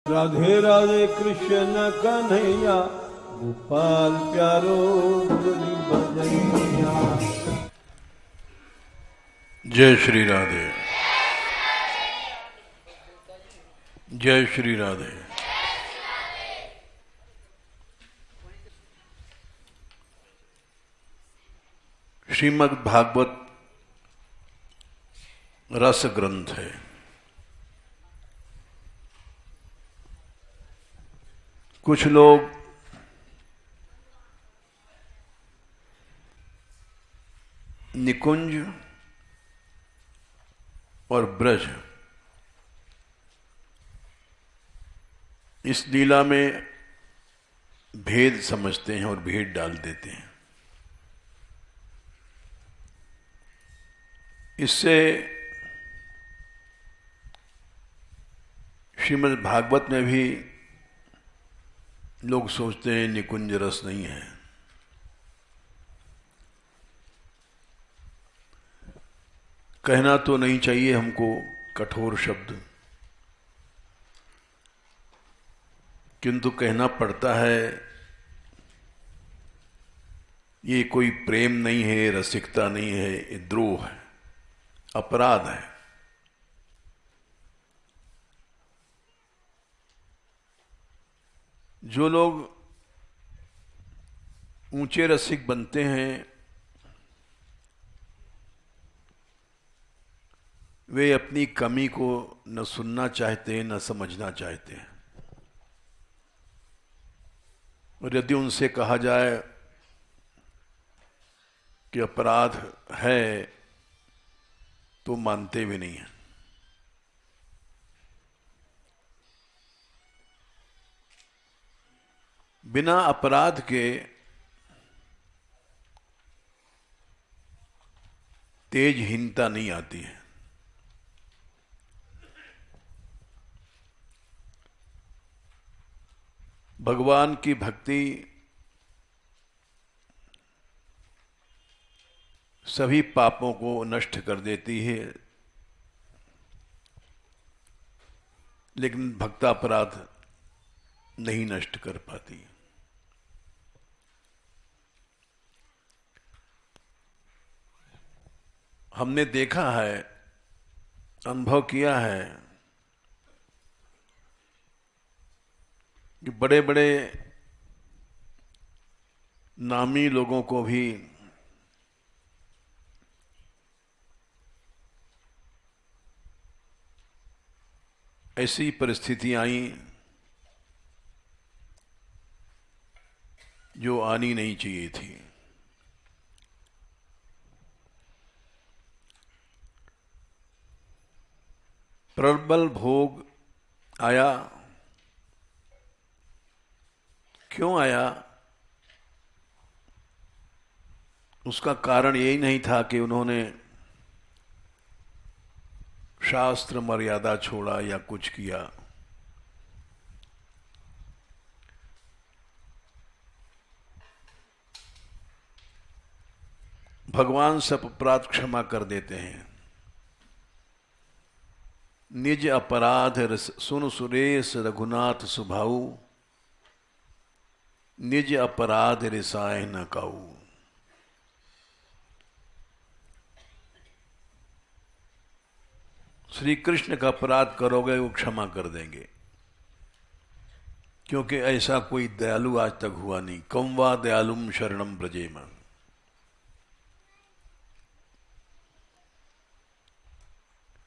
राधे राधे कृष्ण कन्हैया, गोपाल प्यारो मुरली बजैया। जय श्री राधे। जय श्री राधे। श्रीमद् भागवत रस ग्रंथ है। कुछ लोग निकुंज और ब्रज इस लीला में भेद समझते हैं और भेद डाल देते हैं। इससे श्रीमद् भागवत में भी लोग सोचते हैं निकुंज रस नहीं है। कहना तो नहीं चाहिए हमको कठोर शब्द, किंतु कहना पड़ता है। ये कोई प्रेम नहीं है, रसिकता नहीं है, ये द्रोह है, अपराध है। जो लोग ऊंचे रसिक बनते हैं वे अपनी कमी को न सुनना चाहते न समझना चाहते हैं। और यदि उनसे कहा जाए कि अपराध है तो मानते भी नहीं हैं। बिना अपराध के तेजहीनता नहीं आती है। भगवान की भक्ति सभी पापों को नष्ट कर देती है, लेकिन भक्तापराध नहीं नष्ट कर पाती। हमने देखा है, अनुभव किया है कि बड़े बड़े नामी लोगों को भी ऐसी परिस्थितियां आई जो आनी नहीं चाहिए थी। प्रबल भोग आया। क्यों आया? उसका कारण यही नहीं था कि उन्होंने शास्त्र मर्यादा छोड़ा या कुछ किया। भगवान सब अपराध क्षमा कर देते हैं। निज अपराध सुन सुरेश रघुनाथ सुभाऊ, निज अपराध रिसाए न काऊ। श्री कृष्ण का अपराध करोगे वो क्षमा कर देंगे, क्योंकि ऐसा कोई दयालु आज तक हुआ नहीं। कम वा दयालुम शरणम ब्रजेम।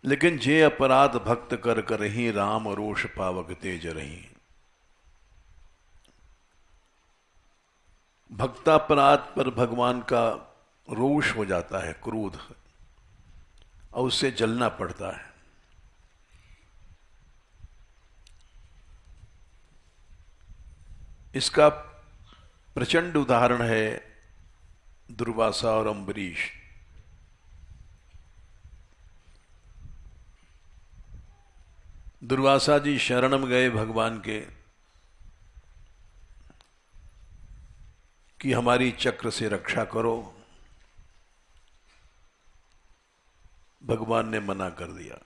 लेकिन जे अपराध भक्त कर करही, राम रोष पावक तेज रही। भक्तापराध पर भगवान का रोष हो जाता है, क्रोध, और उससे जलना पड़ता है। इसका प्रचंड उदाहरण है दुर्वासा और अम्बरीश। दुर्वासा जी शरण में गए भगवान के कि हमारी चक्र से रक्षा करो। भगवान ने मना कर दिया।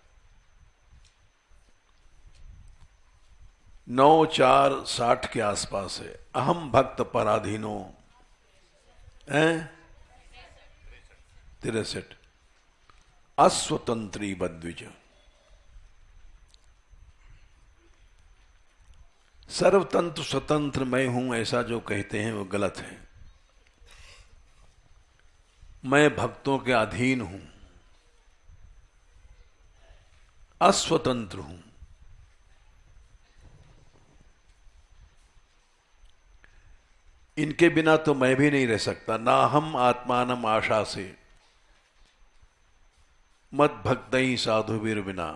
9/4/60 के आसपास है। अहम भक्त पराधीनो है 63। अस्वतंत्री बद्विज, सर्वतंत्र स्वतंत्र मैं हूं ऐसा जो कहते हैं वो गलत है। मैं भक्तों के अधीन हूं, अस्वतंत्र हूं। इनके बिना तो मैं भी नहीं रह सकता। ना हम आत्मानम आशा से मत भक्तई साधुवीर बिना।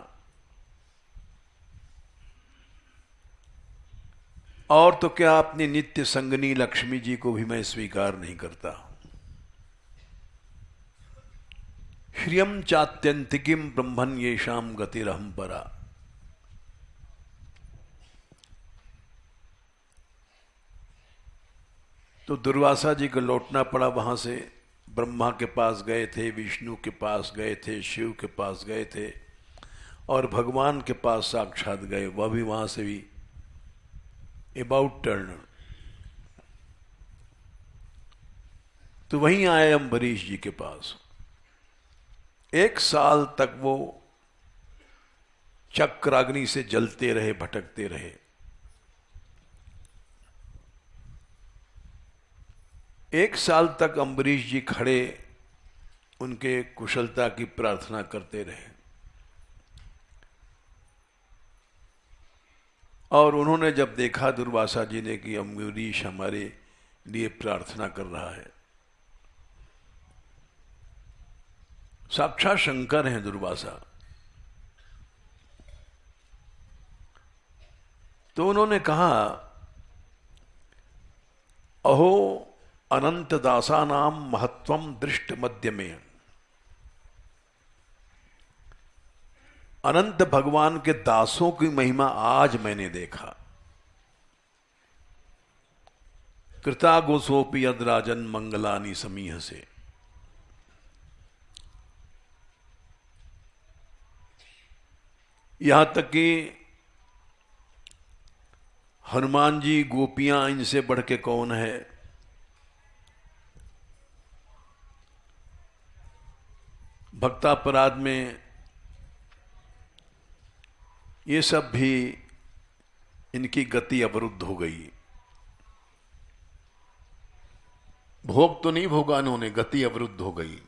और तो क्या, अपनी नित्य संगनी लक्ष्मी जी को भी मैं स्वीकार नहीं करता। श्रियम चात्यंतिकीम ब्रह्मन येषाम गतिरहम परा। तो दुर्वासा जी को लौटना पड़ा वहां से। ब्रह्मा के पास गए थे, विष्णु के पास गए थे, शिव के पास गए थे और भगवान के पास साक्षात गए। वह भी वहां से भी अबाउट टर्न। तो वहीं आए अम्बरीश जी के पास। 1 साल तक वो चक्राग्नि से जलते रहे, भटकते रहे। 1 साल तक अम्बरीश जी खड़े उनके कुशलता की प्रार्थना करते रहे और उन्होंने जब देखा दुर्वासा जी ने कि अम्बरीश हमारे लिए प्रार्थना कर रहा है, साक्षात शंकर हैं दुर्वासा, तो उन्होंने कहा अहो अनंत दासा नाम महत्वम दृष्ट मध्य में। अनंत भगवान के दासों की महिमा आज मैंने देखा। कृता गोसोपी यदराजन मंगलानी समीह से। यहां तक कि हनुमान जी, गोपियां, इनसे बढ़ के कौन है। भक्तापराध में ये सब भी इनकी गति अवरुद्ध हो गई। भोग तो नहीं भोगा इन्होंने, गति अवरुद्ध हो गई।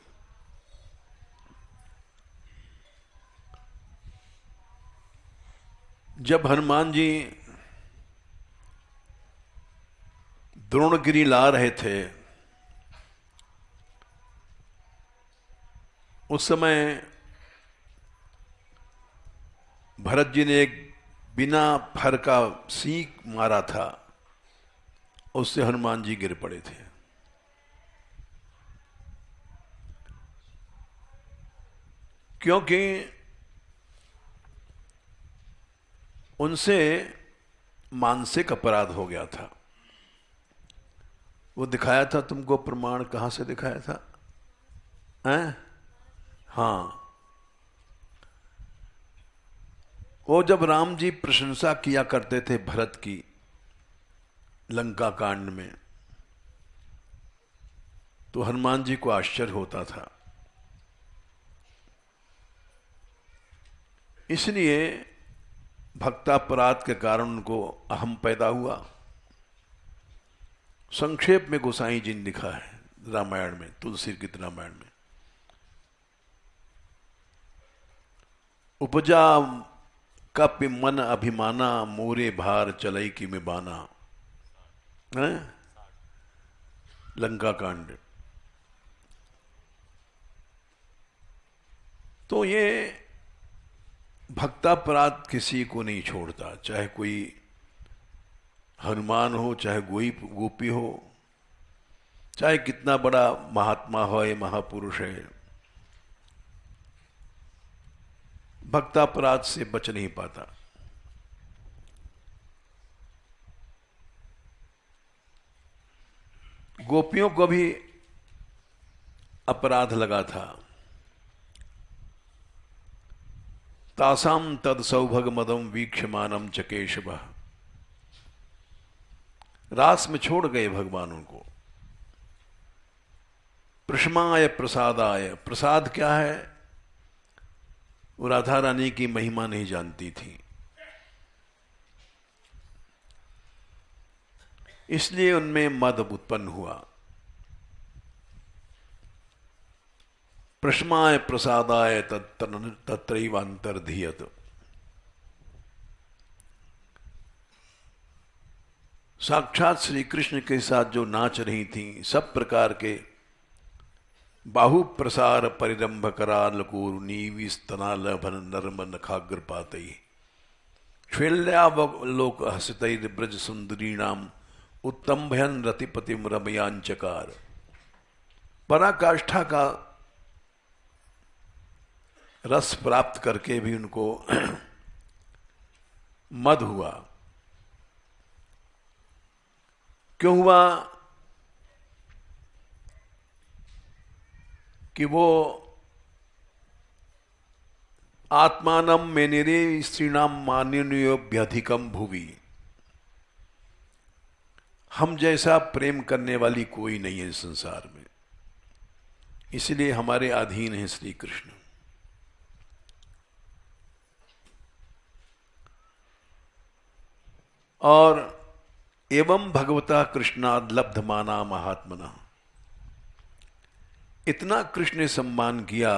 जब हनुमान जी द्रोणगिरी ला रहे थे उस समय भरत जी ने एक बिना फर का सींग मारा था, उससे हनुमान जी गिर पड़े थे। क्योंकि उनसे मानसिक अपराध हो गया था। वो दिखाया था तुमको प्रमाण, कहां से दिखाया था? हैं? हाँ, वो जब राम जी प्रशंसा किया करते थे भरत की लंका कांड में, तो हनुमान जी को आश्चर्य होता था। इसलिए भक्तापराध के कारण उनको अहम पैदा हुआ। संक्षेप में गोसाई जी ने लिखा है रामायण में, तुलसी गीत रामायण में, उपजा कप मन अभिमाना मोरे भार चलई की में बाना। लंका कांड। तो ये भक्तापराध किसी को नहीं छोड़ता, चाहे कोई हनुमान हो, चाहे गोपी हो, चाहे कितना बड़ा महात्मा हो या महापुरुष है, भक्तापराध से बच नहीं पाता। गोपियों को भी अपराध लगा था। तासाम तद सौभग मदम वीक्षमानम च केशव रास में छोड़ गए भगवान उनको। प्रशमाय प्रसादाय, प्रसाद क्या है? वो राधा रानी की महिमा नहीं जानती थी, इसलिए उनमें मद उत्पन्न हुआ। प्रशमाय प्रसादाय तत्रैवांतर्धीयत। साक्षात श्री कृष्ण के साथ जो नाच रही थी, सब प्रकार के बाहु प्रसार परिरंभ कराल कूर्णीवी स्तनालभन नर्म नखाग्रपातई श्वेल्यावलोक हसितैर ब्रज सुंदरीणाम उत्तम्भयन रतिपतिम रमयांचकार। पराकाष्ठा का रस प्राप्त करके भी उनको मद हुआ। क्यों हुआ? कि वो आत्मानम मेनिरे स्त्रीणाम मान्योभ्यधिकम भुवि, हम जैसा प्रेम करने वाली कोई नहीं है इस संसार में, इसलिए हमारे अधीन है श्री कृष्ण। और एवं भगवता कृष्णाद लब्धमाना महात्मना, इतना कृष्ण ने सम्मान किया,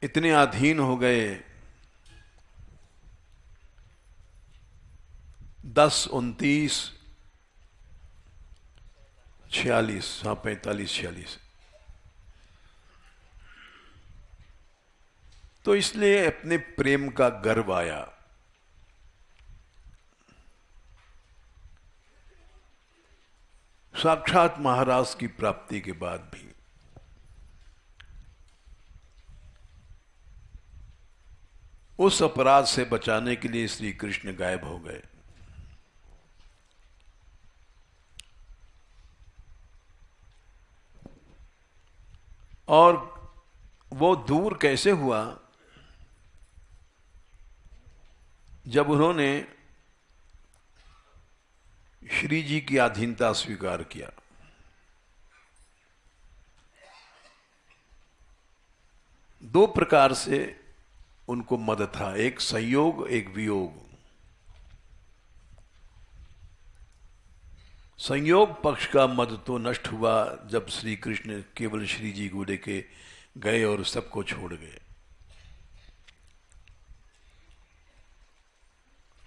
इतने अधीन हो गए। 10, 29, 46, हाँ 45, 46। तो इसलिए अपने प्रेम का गर्व आया। साक्षात महाराज की प्राप्ति के बाद भी उस अपराध से बचाने के लिए श्री कृष्ण गायब हो गए। और वो दूर कैसे हुआ? जब उन्होंने श्री जी की अधीनता स्वीकार किया। दो प्रकार से उनको मद था, एक संयोग, एक वियोग। संयोग पक्ष का मद तो नष्ट हुआ जब श्री कृष्ण केवल श्री जी को लेके गए और सबको छोड़ गए।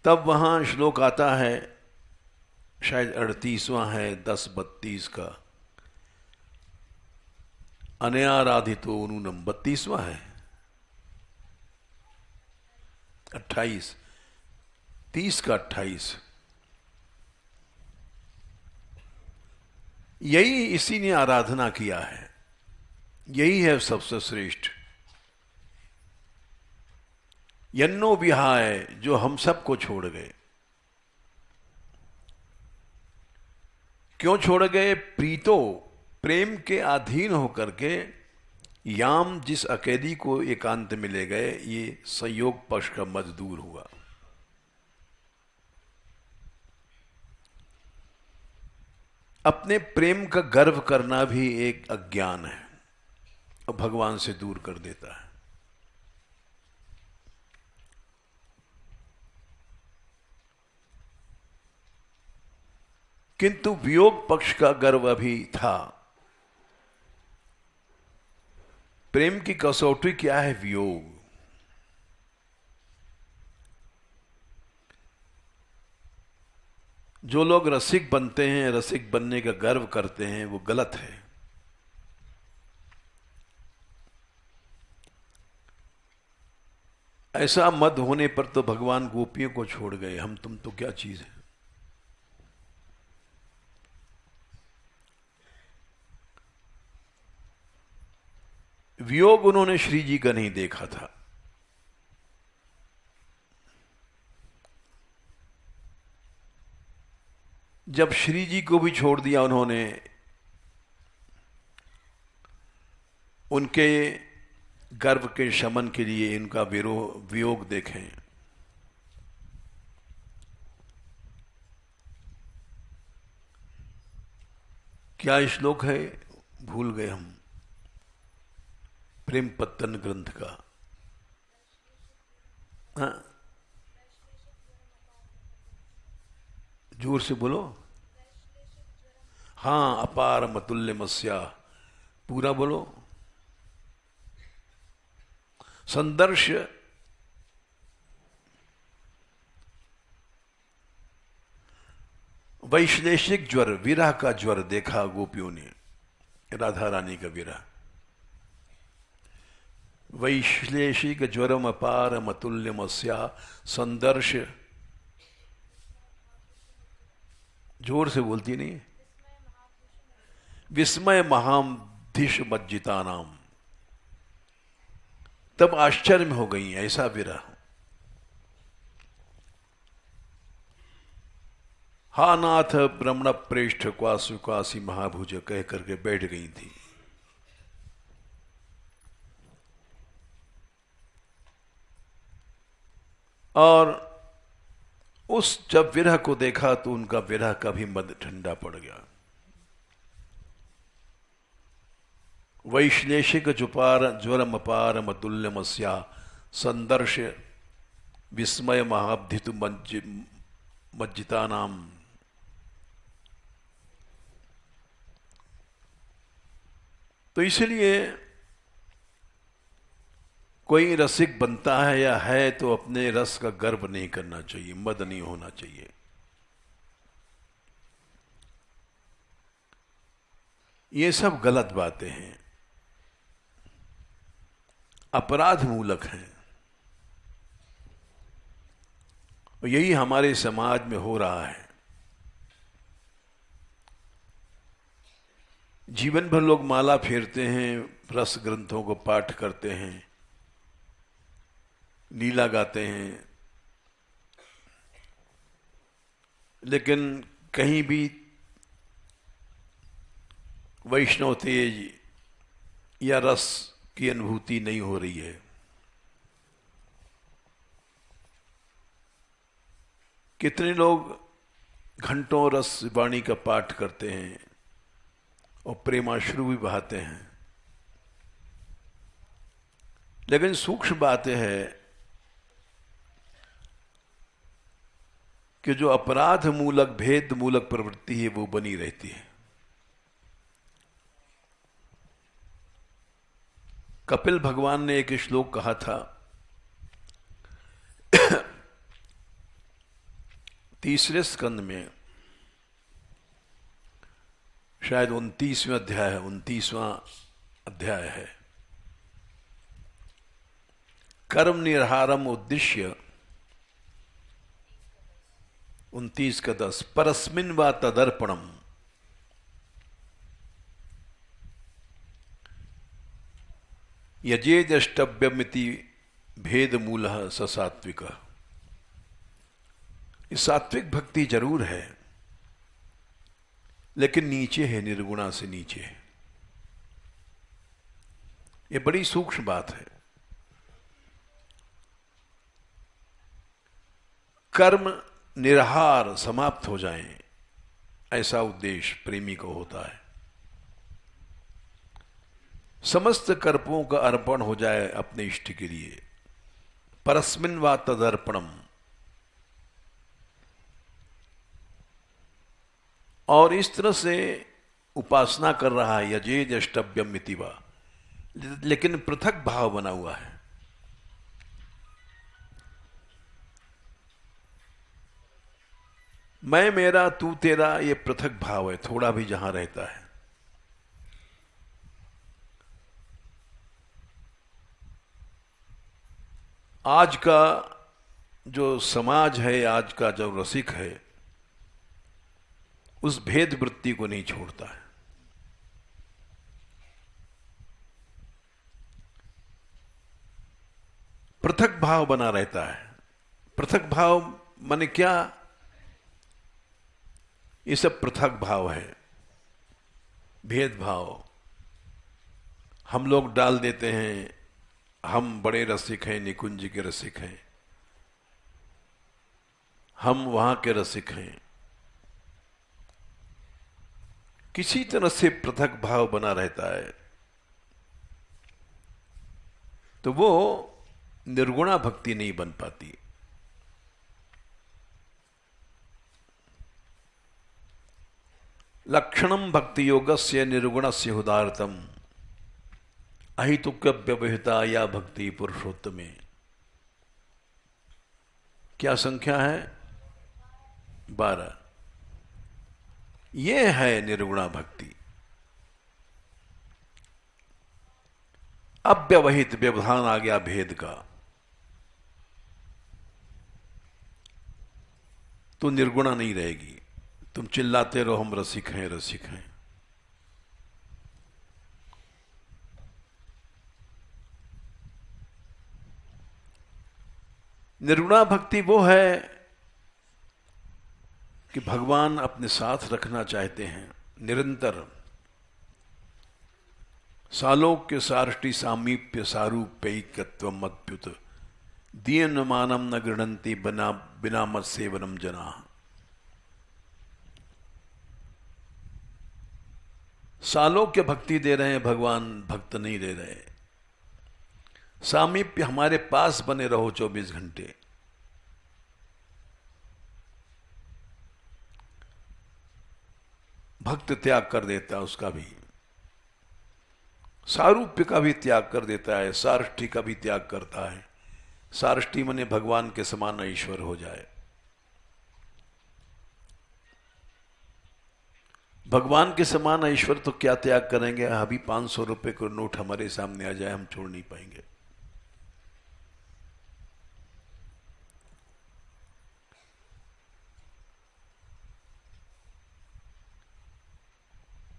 तब वहां श्लोक आता है, शायद 38वां है, 10:32 का, अनयाराधितो नूनम, 32वां है, 28, 30 का 28। यही इसी ने आराधना किया है, यही है सबसे श्रेष्ठ। यन्नो विहाय, जो हम सबको छोड़ गए। क्यों छोड़ गए? प्रीतो, प्रेम के अधीन होकर के याम, जिस अकेली को एकांत में ले गए, ये संयोग पक्ष का मद दूर हुआ। अपने प्रेम का गर्व करना भी एक अज्ञान है और भगवान से दूर कर देता है। किंतु वियोग पक्ष का गर्व अभी था। प्रेम की कसौटी क्या है? वियोग। जो लोग रसिक बनते हैं, रसिक बनने का गर्व करते हैं, वो गलत है। ऐसा मद होने पर तो भगवान गोपियों को छोड़ गए, हम तुम तो क्या चीज है। वियोग उन्होंने श्री जी का नहीं देखा था। जब श्री जी को भी छोड़ दिया उन्होंने, उनके गर्व के शमन के लिए इनका वियोग देखें। क्या श्लोक है, भूल गए हम, प्रेम पत्तन ग्रंथ का। हाँ, जोर से बोलो। हाँ, अपार मतुल्य मस्या, पूरा बोलो। संदर्श वैश्लेषिक ज्वर, विरह का ज्वर देखा गोपियों ने, राधा रानी का विरह। वैश्लेषिक ज्वरम अपार मतुल्यमस्या संदर्श, जोर से बोलती नहीं, विस्मय महामधिश मज्जिता नाम, तब आश्चर्य में हो गई, ऐसा विरह। हा नाथ ब्रह्मण प्रेष्ठ क्वासु क्वासी महाभुज कह करके बैठ गई थी। और उस जब विरह को देखा तो उनका विरह का भी मद ठंडा पड़ गया। वैश्लेषिक जुपार ज्वरम अपार मतुल्यमस्या संदर्श विस्मय महाब्धितु मज्जिता नाम। तो इसलिए कोई रसिक बनता है या है तो अपने रस का गर्व नहीं करना चाहिए, मद नहीं होना चाहिए। ये सब गलत बातें हैं, अपराध मूलक हैं। और यही हमारे समाज में हो रहा है। जीवन भर लोग माला फेरते हैं, रस ग्रंथों को पाठ करते हैं, लीला गाते हैं, लेकिन कहीं भी वैष्णव तेज या रस की अनुभूति नहीं हो रही है। कितने लोग घंटों रस वाणी का पाठ करते हैं और प्रेमाश्रु भी बहाते हैं, लेकिन सूक्ष्म बात है कि जो अपराध मूलक भेद मूलक प्रवृत्ति है वो बनी रहती है। कपिल भगवान ने एक श्लोक कहा था, 3 स्कंद में, शायद 29वें अध्याय है, 29वां अध्याय है। कर्म निर्हारम उद्देश्य 29:10 परस्मिन् वा तदर्पणम यजेदष्टव्यमिति भेद मूलः स सात्विक। ये सात्विक भक्ति जरूर है, लेकिन नीचे है, निर्गुणा से नीचे है। ये बड़ी सूक्ष्म बात है। कर्म निरहार समाप्त हो जाएं, ऐसा उद्देश्य प्रेमी को होता है। समस्त कर्पों का अर्पण हो जाए अपने इष्ट के लिए। परस्मिन् वा तदर्पणम, और इस तरह से उपासना कर रहा है, यजेद अष्टव्यम इति वा, लेकिन पृथक भाव बना हुआ है। मैं मेरा तू तेरा, ये पृथक भाव है, थोड़ा भी जहां रहता है। आज का जो समाज है, आज का जो रसिक है, उस भेद वृत्ति को नहीं छोड़ता है। पृथक भाव बना रहता है। पृथक भाव माने क्या? ये सब पृथक भाव है, भेदभाव हम लोग डाल देते हैं हम बड़े रसिक हैं, निकुंज के रसिक हैं, हम वहां के रसिक हैं, किसी तरह से पृथक भाव बना रहता है, तो वो निर्गुणा भक्ति नहीं बन पाती। लक्षणम भक्ति योगस्य निर्गुणस्य उदारतम अहितुक्य व्यवहिता या भक्ति पुरुषोत्तमे। क्या संख्या है? 12। ये है निर्गुणा भक्ति। अव्यवहित व्यवधान आ गया भेद का, तो निर्गुणा नहीं रहेगी। तुम चिल्लाते रहो हम रसिक हैं, रसिक हैं। निर्गुणा भक्ति वो है कि भगवान अपने साथ रखना चाहते हैं निरंतर। सालोक्य सारष्टि सामीप्य सारूप्यैकत्वम अद्भुत दीयनमानम न गृह्णन्ति बिना मत सेवनम जना। सालोक्य भक्ति दे रहे हैं भगवान, भक्त नहीं दे रहे। सामीप्य, हमारे पास बने रहो 24 घंटे। भक्त त्याग कर देता है उसका भी, सारूप्य का भी त्याग कर देता है, सारष्टि का भी त्याग करता है। सारष्टि मने भगवान के समान ईश्वर हो जाए। भगवान के समान ईश्वर तो क्या त्याग करेंगे? अभी 500 रुपए का नोट हमारे सामने आ जाए, हम छोड़ नहीं पाएंगे।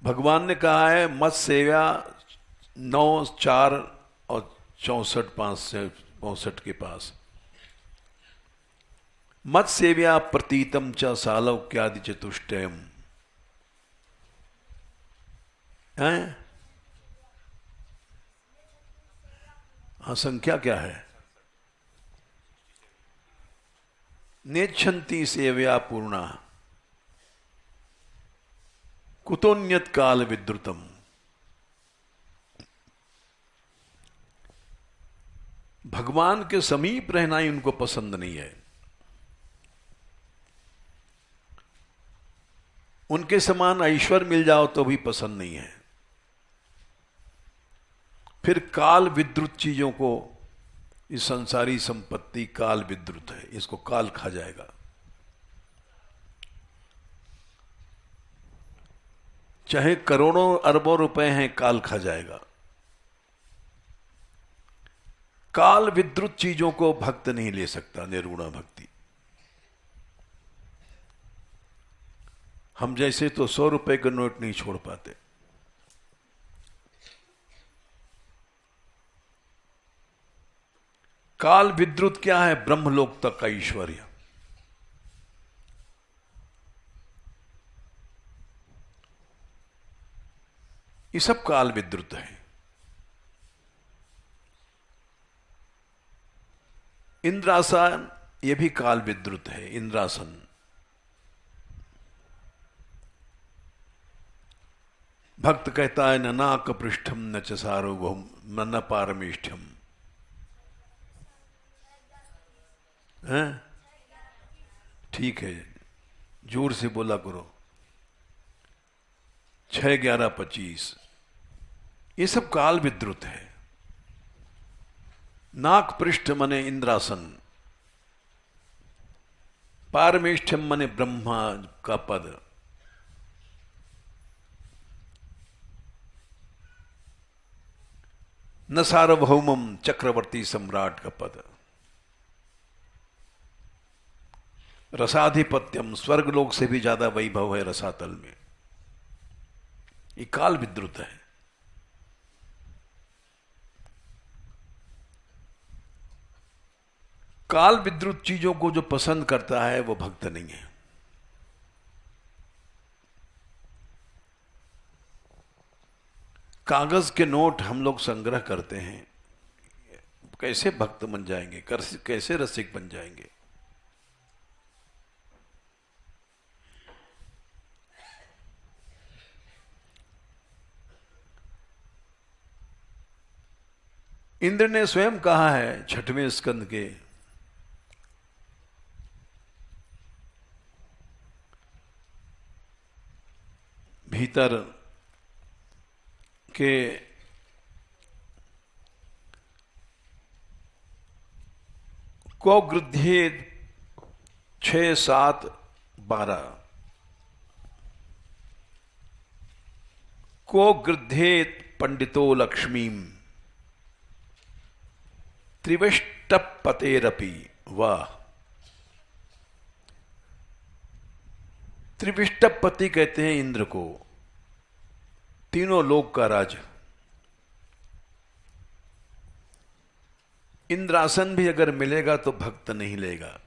भगवान ने कहा है मत सेव्या 9:4 और 64:5 से 65 के पास। मत सेव्या प्रतीतम च सालौक्यादि चतुष्टयम है। हाँ, संख्या क्या है? नेच्छन्ति सेव्या पूर्णा कुतोन्यत काल विद्रुतम। भगवान के समीप रहना ही उनको पसंद नहीं है। उनके समान ऐश्वर्य मिल जाओ तो भी पसंद नहीं है। फिर काल विद्रुत चीजों को, इस संसारी संपत्ति काल विद्रुत है, इसको काल खा जाएगा। चाहे करोड़ों अरबों रुपए हैं, काल खा जाएगा। काल विद्रुत चीजों को भक्त नहीं ले सकता। निर्गुणा भक्ति। हम जैसे तो 100 रुपए का नोट नहीं छोड़ पाते। काल विद्रुत क्या है? ब्रह्मलोक तक का ऐश्वर्य। ये सब काल विद्रुत है। इंद्रासन, ये भी काल विद्रुत है। इंद्रासन भक्त कहता है न नाक पृष्ठम न च सार्वभौम न पारमेष्ठ्यम। ठीक है, जोर से बोला करो। 6, 11, 25 ये सब काल विद्रुत है। नाक पृष्ठ मने इंद्रासन, पारमेष्ठ्यम मने ब्रह्मा का पद। न सार्वभौमम चक्रवर्ती सम्राट का पद। रसाधिपत्यम, स्वर्गलोक से भी ज्यादा वैभव है रसातल में। ये काल विद्रुत है। काल विद्रुत चीजों को जो पसंद करता है वो भक्त नहीं है। कागज के नोट हम लोग संग्रह करते हैं, कैसे भक्त बन जाएंगे, कैसे रसिक बन जाएंगे। इंद्र ने स्वयं कहा है 6वें स्कंद के भीतर के को गृध्ये 6, 7, 12 को गृद्धेत पंडितो लक्ष्मीम त्रिविष्टपतेरपि। वाह, त्रिविष्टपति कहते हैं इंद्र को, तीनों लोक का राज। इंद्रासन भी अगर मिलेगा तो भक्त नहीं लेगा,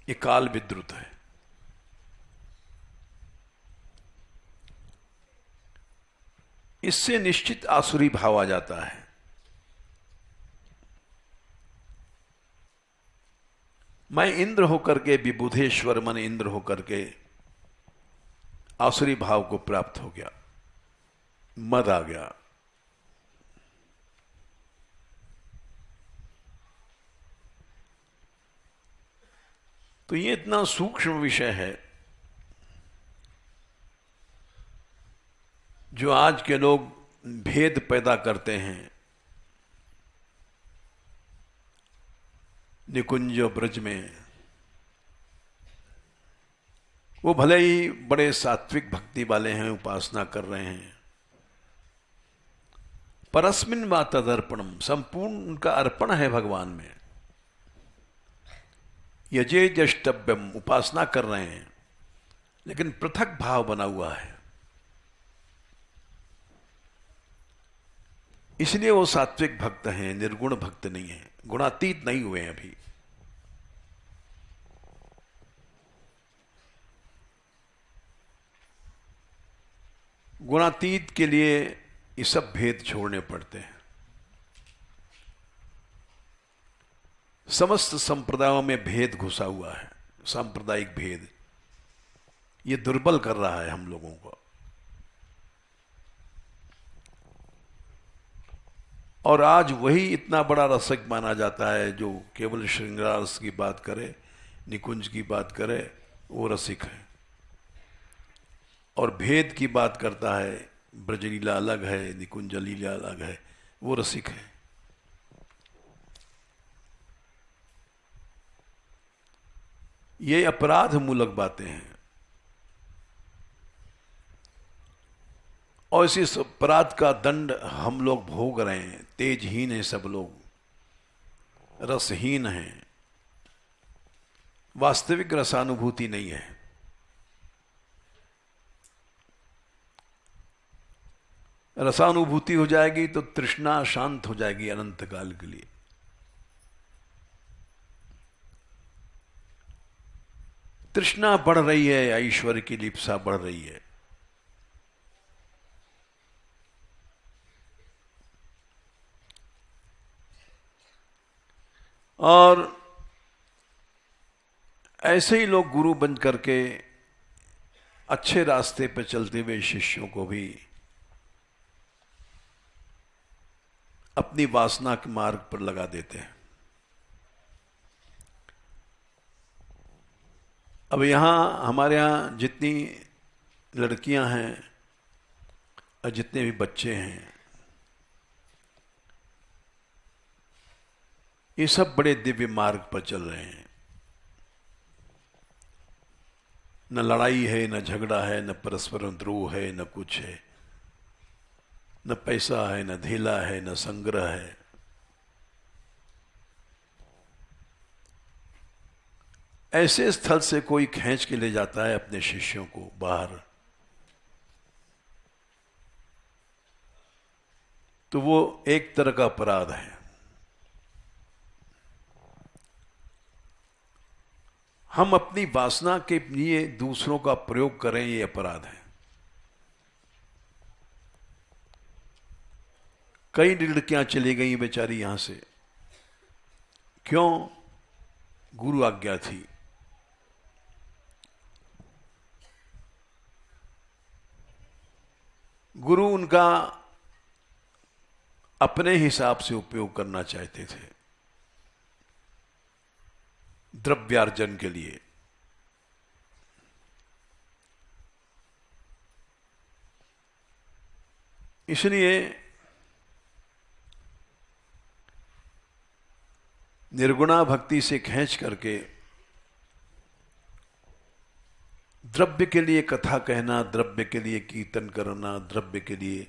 ये काल विद्रुत है। इससे निश्चित आसुरी भाव आ जाता है। मैं इंद्र होकर के, विबुधेश्वर मन इंद्र होकर के आसुरी भाव को प्राप्त हो गया, मद आ गया। तो ये इतना सूक्ष्म विषय है जो आज के लोग भेद पैदा करते हैं। निकुंज ब्रज में वो भले ही बड़े सात्विक भक्ति वाले हैं, उपासना कर रहे हैं, परस्मिन वा तदर्पणम, संपूर्ण उनका अर्पण है भगवान में। यजे जष्टव्यम, उपासना कर रहे हैं, लेकिन पृथक भाव बना हुआ है। इसलिए वो सात्विक भक्त हैं, निर्गुण भक्त नहीं है, गुणातीत नहीं हुए हैं अभी। गुणातीत के लिए ये सब भेद छोड़ने पड़ते हैं। समस्त संप्रदायों में भेद घुसा हुआ है, सांप्रदायिक भेद, ये दुर्बल कर रहा है हम लोगों को। और आज वही इतना बड़ा रसिक माना जाता है जो केवल श्रृंगार रस की बात करे, निकुंज की बात करे, वो रसिक है। और भेद की बात करता है, ब्रजलीला अलग है, निकुंज लीला अलग है, वो रसिक है। ये अपराध मूलक बातें हैं, और इस अपराध का दंड हम लोग भोग रहे हैं। तेजहीन है सब लोग, रसहीन हैं, वास्तविक रसानुभूति नहीं है। रसानुभूति हो जाएगी तो तृष्णा शांत हो जाएगी अनंत काल के लिए। तृष्णा बढ़ रही है, ऐश्वर्य की लिप्सा बढ़ रही है। और ऐसे ही लोग गुरु बन करके अच्छे रास्ते पर चलते हुए शिष्यों को भी अपनी वासना के मार्ग पर लगा देते हैं। अब यहाँ हमारे यहाँ जितनी लड़कियां हैं और जितने भी बच्चे हैं, ये सब बड़े दिव्य मार्ग पर चल रहे हैं। न लड़ाई है, न झगड़ा है, न परस्पर द्रोह है, न कुछ है, न पैसा है, न धेला है, न संग्रह है। ऐसे स्थल से कोई खींच के ले जाता है अपने शिष्यों को बाहर, तो वो एक तरह का अपराध है। हम अपनी वासना के लिए दूसरों का प्रयोग करें, ये अपराध है। कई लड़कियां चली गई बेचारी यहां से। क्यों? गुरु आज्ञा थी। गुरु उनका अपने हिसाब से उपयोग करना चाहते थे, द्रव्यार्जन के लिए। इसलिए निर्गुणा भक्ति से खींच करके द्रव्य के लिए कथा कहना, द्रव्य के लिए कीर्तन करना, द्रव्य के लिए,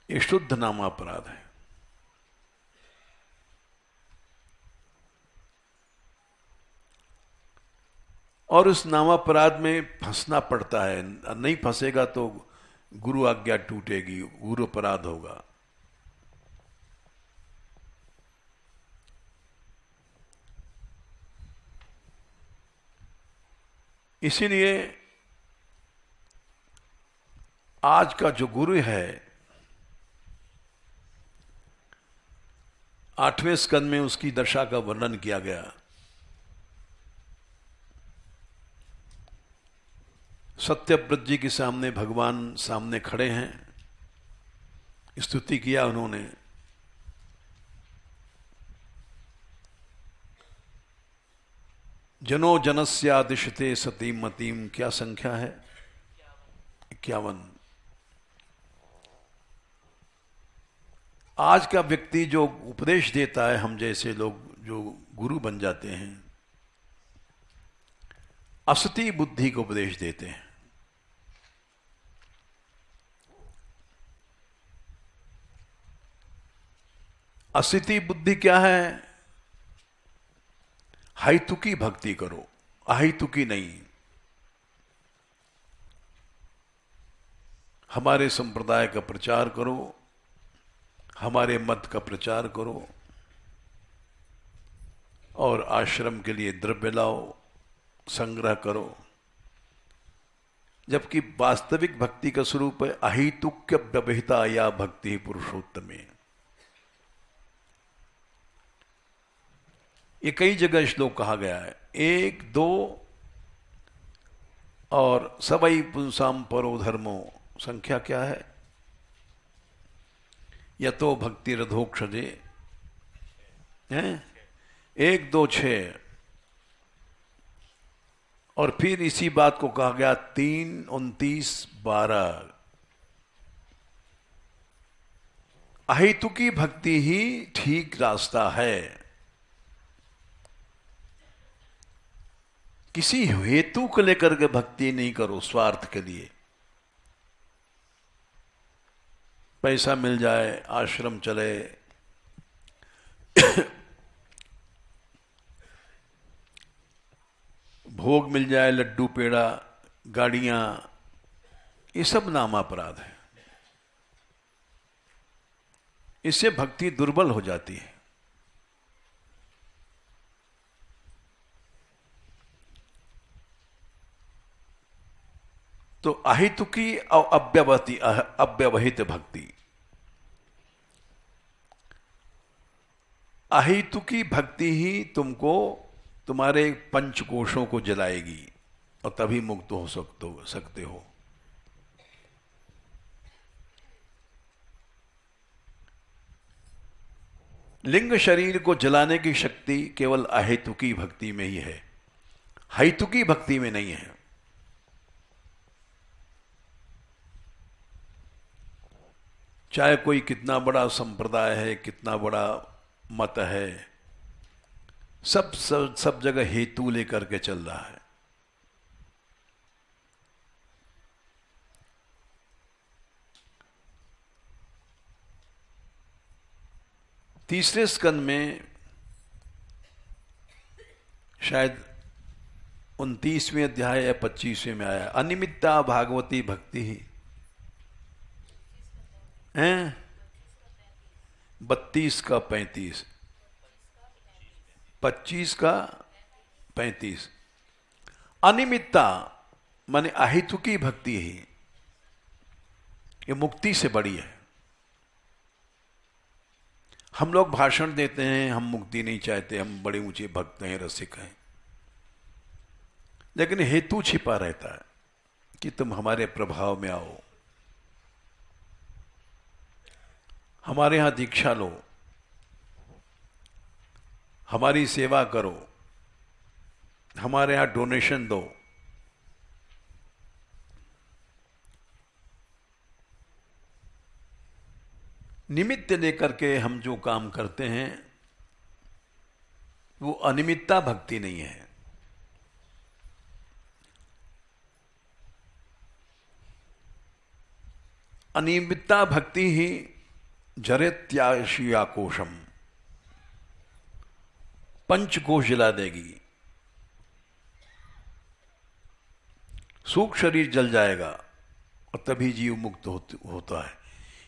ये शुद्ध नामापराध है। और उस नामापराध में फंसना पड़ता है। नहीं फंसेगा तो गुरु आज्ञा टूटेगी, गुरु अपराध होगा। इसीलिए आज का जो गुरु है, 8वें स्कंद में उसकी दशा का वर्णन किया गया। सत्यव्रत जी के सामने भगवान सामने खड़े हैं, स्तुति किया उन्होंने। जनो जनस्यादिशते सतीम मतीम, क्या संख्या है? 51। आज का व्यक्ति जो उपदेश देता है, हम जैसे लोग जो गुरु बन जाते हैं, असती बुद्धि को उपदेश देते हैं। असती बुद्धि क्या है? हाइतुकी भक्ति करो, अहितुकी नहीं। हमारे संप्रदाय का प्रचार करो, हमारे मत का प्रचार करो, और आश्रम के लिए द्रव्य लाओ, संग्रह करो। जबकि वास्तविक भक्ति का स्वरूप है अहितुक्य व्यवहिता या भक्ति पुरुषोत्तमे। ये कई जगह श्लोक कहा गया है। 1, 2 और सबई पुंसाम परो धर्मो, संख्या क्या है? यतो भक्ति रधोक्षजे हैं, 1, 2, 6। और फिर इसी बात को कहा गया 3, 29, 12। अहेतुकी भक्ति ही ठीक रास्ता है। किसी हेतु को लेकर के भक्ति नहीं करो, स्वार्थ के लिए। पैसा मिल जाए, आश्रम चले, भोग मिल जाए, लड्डू पेड़ा, गाड़ियां, ये सब नामापराध है। इससे भक्ति दुर्बल हो जाती है। तो अहितुकी और अव्यवहित भक्ति। अहितुकी भक्ति ही तुमको तुम्हारे पंचकोशों को जलाएगी और तभी मुक्त हो सकते हो। लिंग शरीर को जलाने की शक्ति केवल अहेतुकी भक्ति में ही है, हेतुकी भक्ति में नहीं है। चाहे कोई कितना बड़ा संप्रदाय है, कितना बड़ा मत है, सब जगह हेतु लेकर के चल रहा है। तीसरे स्कंद में शायद 29वें अध्याय या 25वें में आया, अनिमित्ता भागवती भक्ति ही हैं। 32 का 35, 25 का 35। अनिमित्ता माने अहितुकी भक्ति ही, ये मुक्ति से बड़ी है। हम लोग भाषण देते हैं, हम मुक्ति नहीं चाहते, हम बड़े ऊंचे भक्त हैं, रसिक हैं, लेकिन हेतु छिपा रहता है कि तुम हमारे प्रभाव में आओ, हमारे यहां दीक्षा लो, हमारी सेवा करो, हमारे यहां डोनेशन दो। निमित्त लेकर के हम जो काम करते हैं वो अनिमित्ता भक्ति नहीं है। अनिमित्ता भक्ति ही जरेत्याशिया कोशम, पंचकोश जला देगी, सूक्ष्म शरीर जल जाएगा और तभी जीव मुक्त होता है।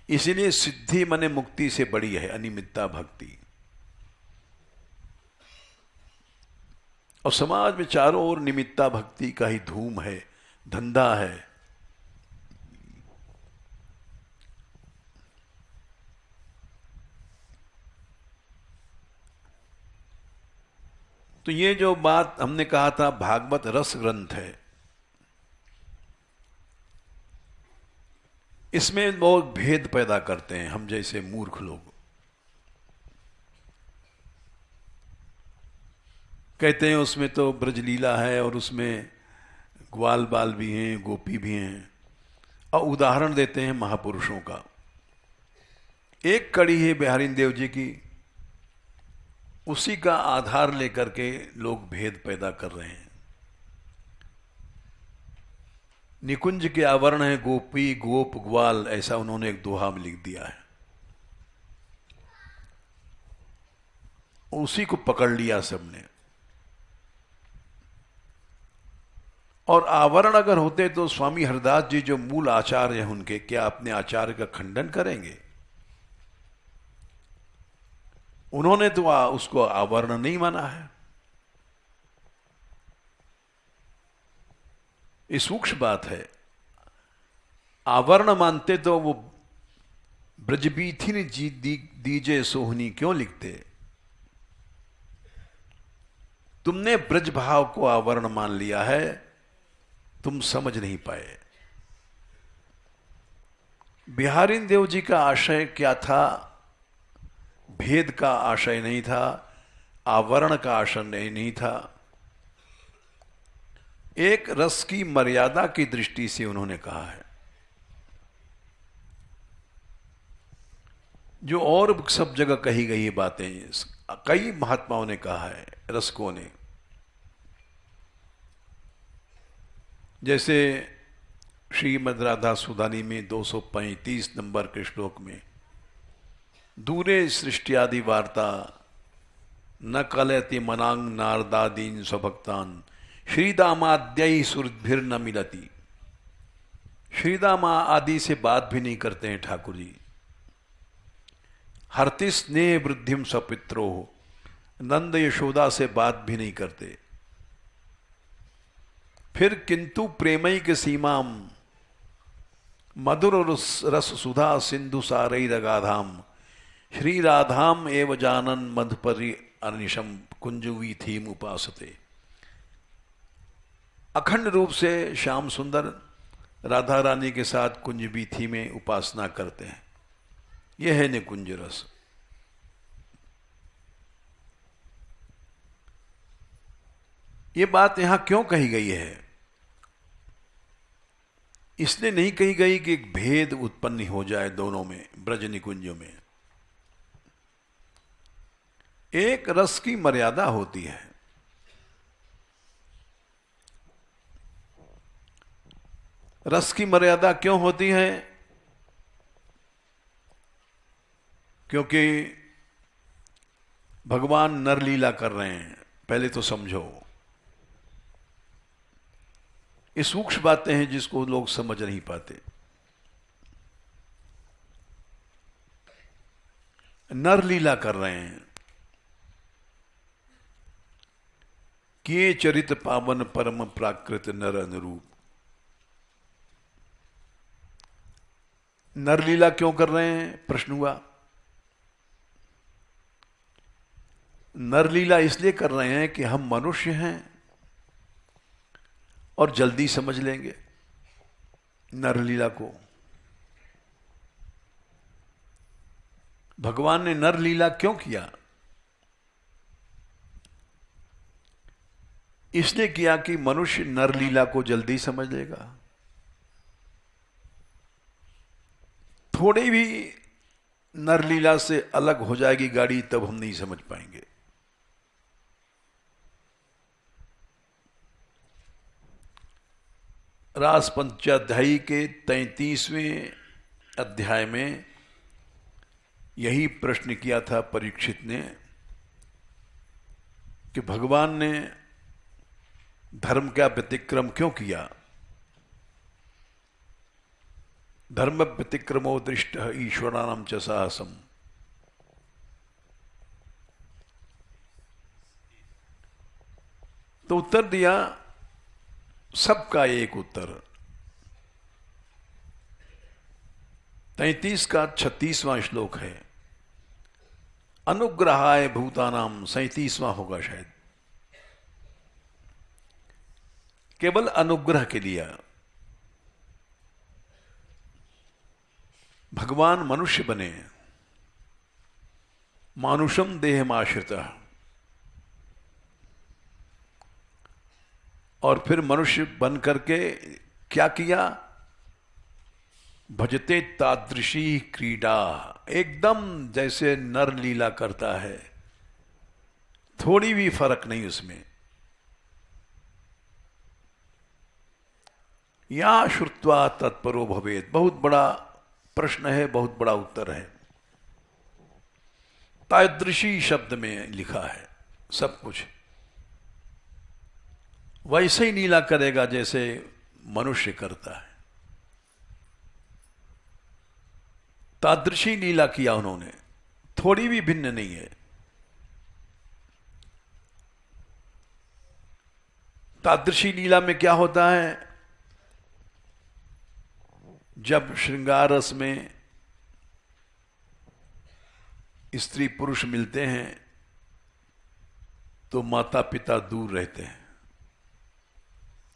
इसीलिए सिद्धि माने मुक्ति से बड़ी है अनिमित्ता भक्ति। और समाज में चारों ओर निमित्ता भक्ति का ही धूम है, धंधा है। तो ये जो बात हमने कहा था भागवत रस ग्रंथ है, इसमें लोग भेद पैदा करते हैं, हम जैसे मूर्ख लोग कहते हैं उसमें तो ब्रजलीला है और उसमें ग्वाल बाल भी हैं, गोपी भी हैं, और उदाहरण देते हैं महापुरुषों का। एक कड़ी है बिहारी देव जी की, उसी का आधार लेकर के लोग भेद पैदा कर रहे हैं। निकुंज के आवरण है गोपी गोप ग्वाल, ऐसा उन्होंने एक दोहा में लिख दिया है, उसी को पकड़ लिया सबने। और आवरण अगर होते तो स्वामी हरदास जी जो मूल आचार्य हैं उनके, क्या अपने आचार्य का खंडन करेंगे? उन्होंने तो उसको आवरण नहीं माना है। ये सूक्ष्म बात है। आवरण मानते तो वो ब्रजबीथी जी दीजे सोहनी क्यों लिखते? तुमने ब्रज भाव को आवरण मान लिया है, तुम समझ नहीं पाए। बिहारी देव जी का आशय क्या था? भेद का आशय नहीं था, आवरण का आशय नहीं था। एक रस की मर्यादा की दृष्टि से उन्होंने कहा है, जो और सब जगह कही गई ये बातें कई महात्माओं ने कहा है, रसकों ने। जैसे श्रीमद् राधा सुधानी में 235 नंबर के श्लोक में, दूरे सृष्टियादि वार्ता न कलयति मनांग नारदादीन स्वभक्तान श्रीदामाद्यई सुरभिर न मिलती। श्रीदामा आदि से बात भी नहीं करते हैं ठाकुर जी। हरति स्नेह वृद्धिम सपित्रो, नंद यशोदा से बात भी नहीं करते। फिर किंतु प्रेमई के सीमाम मधुर रस सुधा सिंधु सारई रगाधाम श्री राधाम एव जानन मधुपरि अनिशम कुंजुवी थीम उपासते। अखंड रूप से श्याम सुंदर राधा रानी के साथ कुंजबी थी में उपासना करते हैं। यह है निकुंज रस। ये बात यहां क्यों कही गई है? इसलिए नहीं कही गई कि एक भेद उत्पन्न हो जाए दोनों में, ब्रज निकुंजों में। एक रस की मर्यादा होती है। रस की मर्यादा क्यों होती है? क्योंकि भगवान नरलीला कर रहे हैं। पहले तो समझो, ये सूक्ष्म बातें हैं जिसको लोग समझ नहीं पाते। नरलीला कर रहे हैं। किए चरित पावन परम प्राकृत नर अनुरूप। नरलीला क्यों कर रहे हैं? प्रश्न हुआ। नरलीला इसलिए कर रहे हैं कि हम मनुष्य हैं और जल्दी समझ लेंगे नरलीला को। भगवान ने नरलीला क्यों किया? इसलिए किया कि मनुष्य नरलीला को जल्दी समझ लेगा। थोड़ी भी नरलीला से अलग हो जाएगी गाड़ी, तब हम नहीं समझ पाएंगे। रास पंचाध्यायी के 33वें अध्याय में यही प्रश्न किया था परीक्षित ने कि भगवान ने धर्म का व्यतिक्रम क्यों किया? धर्म व्यतिक्रमो दृष्ट ईश्वराणाम च साहसम। तो उत्तर दिया सबका एक उत्तर। 33 का 36वां श्लोक है। अनुग्रहाय भूतानाम 37वां होगा शायद। केवल अनुग्रह के लिए भगवान मनुष्य बने, मानुषम देहमाश्रितः, और फिर मनुष्य बन करके क्या किया? भजते तादृशी क्रीडा, एकदम जैसे नर लीला करता है, थोड़ी भी फर्क नहीं उसमें। या श्रुत्वा तत्परो भवेत, बहुत बड़ा प्रश्न है, बहुत बड़ा उत्तर है। तादृशी शब्द में लिखा है सब कुछ। वैसे ही लीला करेगा जैसे मनुष्य करता है। तादृशी लीला किया उन्होंने, थोड़ी भी भिन्न नहीं है। तादृशी लीला में क्या होता है? जब श्रृंगार रस में स्त्री पुरुष मिलते हैं तो माता पिता दूर रहते हैं।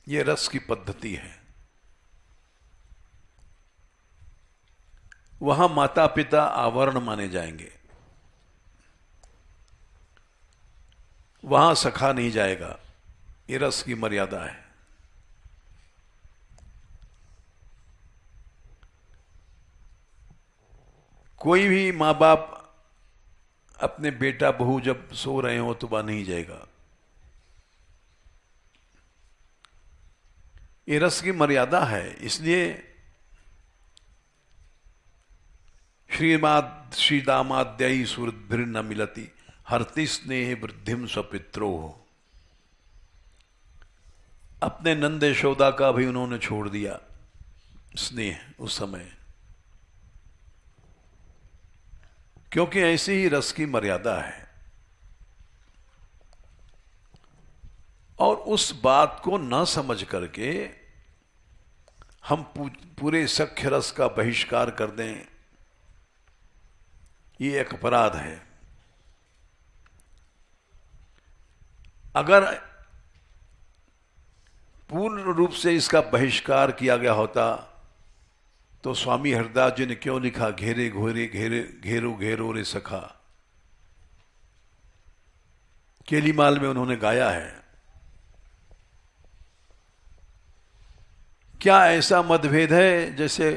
ये रस की पद्धति है। वहां माता पिता आवरण माने जाएंगे, वहां सखा नहीं जाएगा। ये रस की मर्यादा है। कोई भी माँ बाप अपने बेटा बहू जब सो रहे हो तो वहां नहीं जाएगा। ये रस की मर्यादा है। इसलिए श्रीदामाद्ययी सुहृद्भिर न मिलति हरति स्नेह वृद्धिम स्वपित्रो। अपने नंद यशोदा का भी उन्होंने छोड़ दिया स्नेह उस समय, क्योंकि ऐसी ही रस की मर्यादा है। और उस बात को न समझ करके हम पूरे सख्य रस का बहिष्कार कर दें, ये एक अपराध है। अगर पूर्ण रूप से इसका बहिष्कार किया गया होता तो स्वामी हरदास जी ने क्यों लिखा, घेरे घोरे घेरे घेरो घेरो रे सखा। केलीमाल में उन्होंने गाया है। क्या ऐसा मतभेद है जैसे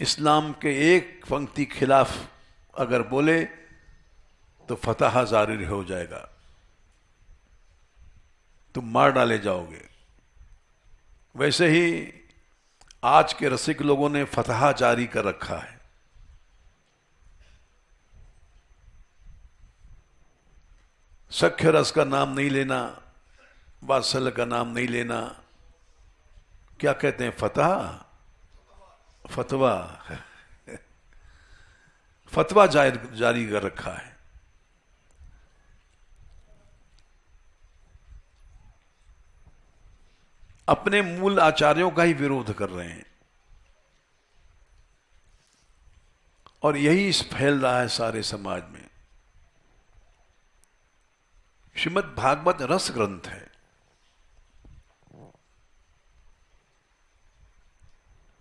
इस्लाम के एक पंक्ति खिलाफ अगर बोले तो फतह जारी हो जाएगा, तुम मार डाले जाओगे। वैसे ही आज के रसिक लोगों ने फतह जारी कर रखा है। सख्य रस का नाम नहीं लेना, वात्सल्य का नाम नहीं लेना, क्या कहते हैं? फतह, फतवा फतवा जारी कर रखा है। अपने मूल आचार्यों का ही विरोध कर रहे हैं और यही फैल रहा है सारे समाज में। श्रीमद् भागवत रस ग्रंथ है।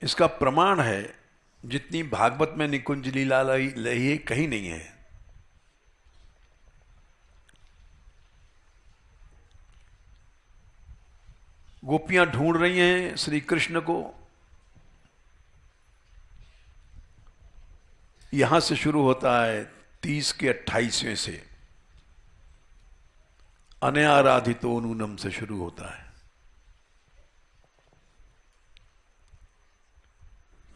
इसका प्रमाण है जितनी भागवत में निकुंज लीला लही है कहीं नहीं है। गोपियां ढूंढ रही हैं श्री कृष्ण को। यहां से शुरू होता है 30 के 28वें से, अनयाराधितो नूनम से शुरू होता है।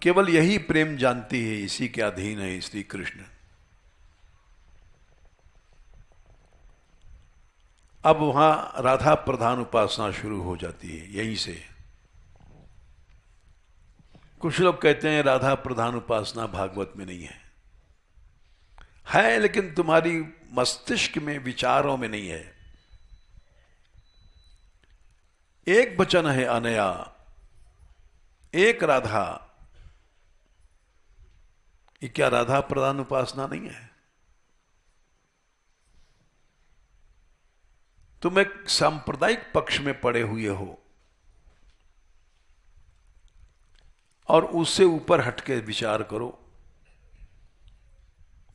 केवल यही प्रेम जानती है, इसी के अधीन है श्री कृष्ण। अब वहां राधा प्रधान उपासना शुरू हो जाती है यहीं से। कुछ लोग कहते हैं राधा प्रधान उपासना भागवत में नहीं है, लेकिन तुम्हारी मस्तिष्क में, विचारों में नहीं है। एक वचन है अनया, एक राधा। ये क्या राधा प्रधान उपासना नहीं है? तुम एक सांप्रदायिक पक्ष में पड़े हुए हो और उससे ऊपर हटके विचार करो